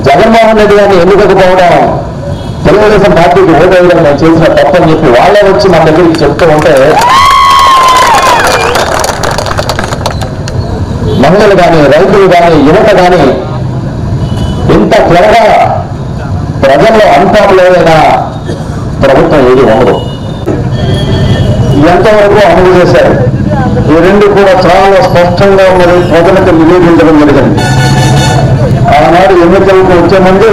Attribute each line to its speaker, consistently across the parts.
Speaker 1: జగన్మోహన్ రెడ్డి గారిని ఎన్నికకపోవడం తెలుగుదేశం పార్టీకి ఓటేయడం నేను చేసిన తప్పని చెప్పి వాళ్ళే వచ్చి మా దగ్గరికి చెప్తూ ఉంటే మహిళలు కానీ రైతులు కానీ యువత కానీ ఇంత త్వరగా ప్రజల్లో అందుబాటులోనైనా ప్రభుత్వం ఏది ఉండదు. ఎంతవరకు అమలు చేశారు ఈ రెండు కూడా చాలా స్పష్టంగా ఉన్నది, ప్రజలకు నివేదించడం జరిగింది. ఆనాడు ఎన్నికలకు వచ్చే ముందు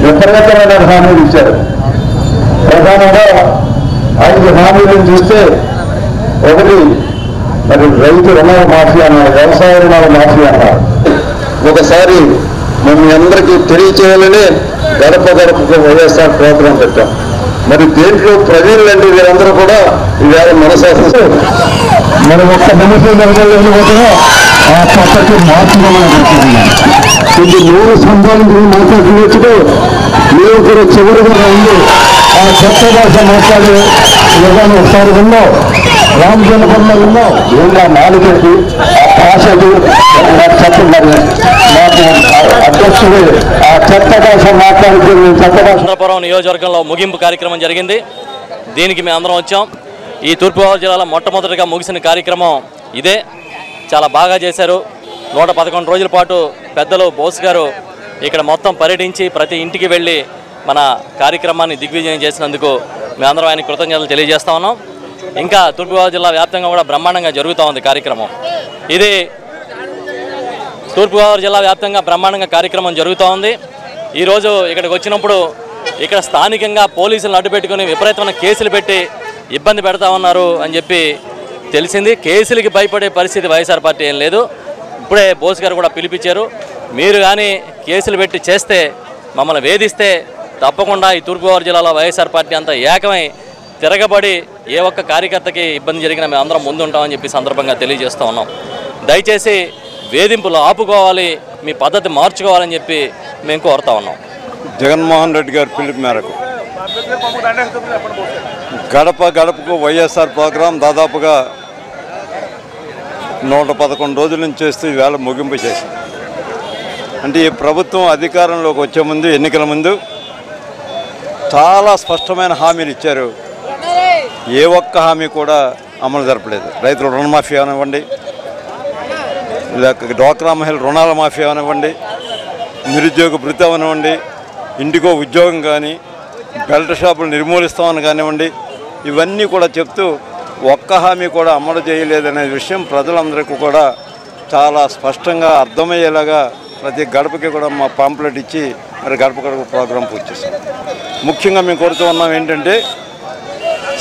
Speaker 1: విపరీతమైన హామీలు ఇచ్చారు. ప్రధానంగా 5 హామీలను చూస్తే, ఒకటి మరి రైతు రుణాల మాఫీ అన్నారు, వ్యవసాయ రుణాల మాఫీ అన్నారు. ఒకసారి మేము అందరికీ తెలియచేయాలని గడప గడపకు వైఎస్ఆర్ ప్రోగ్రాం పెట్టాం. మరి దేంట్లో ప్రజలండి వీరందరూ కూడా ఇవాళ మనసాసి మరి ఒక్క నిమిషం వెళ్ళిపోతున్నా ఆ పక్కకి మార్చుకోమని ఇది 100 సంవత్సరాల మాట్లాడుతున్నప్పుడు మేము కూడా చివరిగా ఉంది ఆ కొత్త భాష మాట్లాడే విధానం ఒకసారి ఉన్నాం. రామజనపంలో ఉన్నాం. ఏళ్ళ నాలుగేసి ఆ భాషకు చెప్తున్నారు మాకు అధ్యక్షుడు ఆ చెత్త భాష మాట్లాడుతూ చెత్త భాష.
Speaker 2: చంద్రపురం నియోజకవర్గంలో ముగింపు కార్యక్రమం జరిగింది. దీనికి మేము అందరం వచ్చాం. ఈ తూర్పుగోదావరి జిల్లాలో మొట్టమొదటిగా ముగిసిన కార్యక్రమం ఇదే. చాలా బాగా చేశారు. 111 రోజుల పాటు పెద్దలు బోస్ గారు ఇక్కడ మొత్తం పర్యటించి ప్రతి ఇంటికి వెళ్ళి మన కార్యక్రమాన్ని దిగ్విజయం చేసినందుకు మేమందరం ఆయన కృతజ్ఞతలు తెలియజేస్తా ఉన్నాం. ఇంకా తూర్పుగోదావరి జిల్లా వ్యాప్తంగా కూడా బ్రహ్మాండంగా జరుగుతూ ఉంది కార్యక్రమం. ఇది తూర్పుగోదావరి జిల్లా వ్యాప్తంగా బ్రహ్మాండంగా కార్యక్రమం జరుగుతూ ఉంది. ఈరోజు ఇక్కడికి వచ్చినప్పుడు ఇక్కడ స్థానికంగా పోలీసులను అడ్డుపెట్టుకుని విపరీతమైన కేసులు పెట్టి ఇబ్బంది పెడతా ఉన్నారు అని చెప్పి తెలిసింది. కేసులకి భయపడే పరిస్థితి వైఎస్ఆర్ పార్టీ ఏం లేదు. ఇప్పుడే బోస్ గారు కూడా పిలిపించారు. మీరు కానీ కేసులు పెట్టి చేస్తే, మమ్మల్ని వేధిస్తే తప్పకుండా ఈ తూర్పుగోదావరి జిల్లాలో వైఎస్ఆర్ పార్టీ అంతా ఏకమై తిరగబడి ఏ ఒక్క కార్యకర్తకి ఇబ్బంది జరిగినా మేము అందరం ముందుంటామని చెప్పి సందర్భంగా తెలియజేస్తూ ఉన్నాం. దయచేసి వేధింపులు ఆపుకోవాలి, మీ పద్ధతి మార్చుకోవాలని చెప్పి మేము కోరుతా ఉన్నాం.
Speaker 3: జగన్మోహన్ రెడ్డి గారి పిలుపు మేరకు గడప గడపకు వైఎస్ఆర్ ప్రోగ్రాం దాదాపుగా 111 రోజుల నుంచి చేస్తూ ఈవేళ ముగింపు చేసింది. అంటే ఈ ప్రభుత్వం అధికారంలోకి వచ్చే ముందు, ఎన్నికల ముందు చాలా స్పష్టమైన హామీలు ఇచ్చారు. ఏ ఒక్క హామీ కూడా అమలు జరపలేదు. రైతుల రుణమాఫీ అవనివ్వండి, లేక డ్వాక్రా మహిళల రుణాల మాఫీ అవనివ్వండి, నిరుద్యోగ భృతి అవనివ్వండి, ఇంటికో ఉద్యోగం కానీ, బెల్ట్ షాపులు నిర్మూలిస్తామని కానివ్వండి, ఇవన్నీ కూడా చెప్తూ ఒక్క హామీ కూడా అమలు చేయలేదనే విషయం ప్రజలందరికీ కూడా చాలా స్పష్టంగా అర్థమయ్యేలాగా ప్రతి గడపకి కూడా మా పాంప్లెట్ ఇచ్చి మరి గడప గడప ప్రోగ్రాం పూర్తి చేస్తాం. ముఖ్యంగా మేము కోరుతూ ఉన్నాం ఏంటంటే,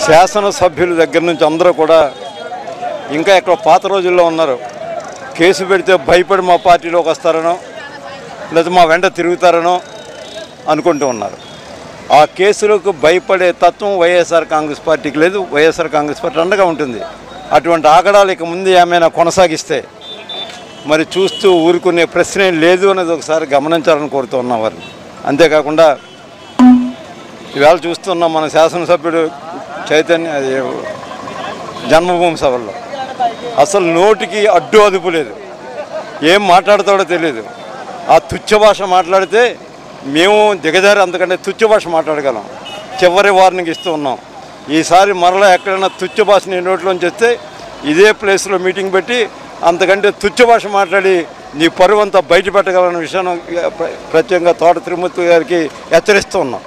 Speaker 3: శాసనసభ్యుల దగ్గర నుంచి అందరూ కూడా ఇంకా ఎక్కడ పాత రోజుల్లో ఉన్నారు. కేసు పెడితే భయపడి మా పార్టీలోకి వస్తారనో లేదా మా వెంట తిరుగుతారనో అనుకుంటూ ఉన్నారు. ఆ కేసులకు భయపడే తత్వం వైఎస్ఆర్ కాంగ్రెస్ పార్టీకి లేదు. వైఎస్ఆర్ కాంగ్రెస్ పార్టీ అండగా ఉంటుంది. అటువంటి ఆగడాలు ఇక ముందు ఏమైనా కొనసాగిస్తే మరి చూస్తూ ఊరుకునే ప్రశ్నే లేదు అనేది ఒకసారి గమనించాలని కోరుతూ ఉన్నాం వారిని. అంతేకాకుండా ఇవాళ చూస్తున్నాం మన శాసనసభ్యుడు చైతన్య జన్మభూమి సభల్లో అసలు నోటికి అడ్డు అదుపు లేదు. ఏం మాట్లాడతాడో తెలియదు. ఆ తుచ్చ భాష మాట్లాడితే మేము దిగజారి అంతకంటే తుచ్చ భాష మాట్లాడగలం. చివరి వార్నింగ్ ఇస్తూ ఉన్నాం. ఈసారి మరలా ఎక్కడైనా తుచ్చ భాష నీ నోట్లోంచి వస్తే ఇదే ప్లేస్లో మీటింగ్ పెట్టి అంతకంటే తుచ్చ భాష మాట్లాడి నీ పరువంతా బయట పెట్టగలన్న విషయాన్ని ప్రత్యేకంగా తోట తిరుమూర్తి గారికి హెచ్చరిస్తూ ఉన్నాం.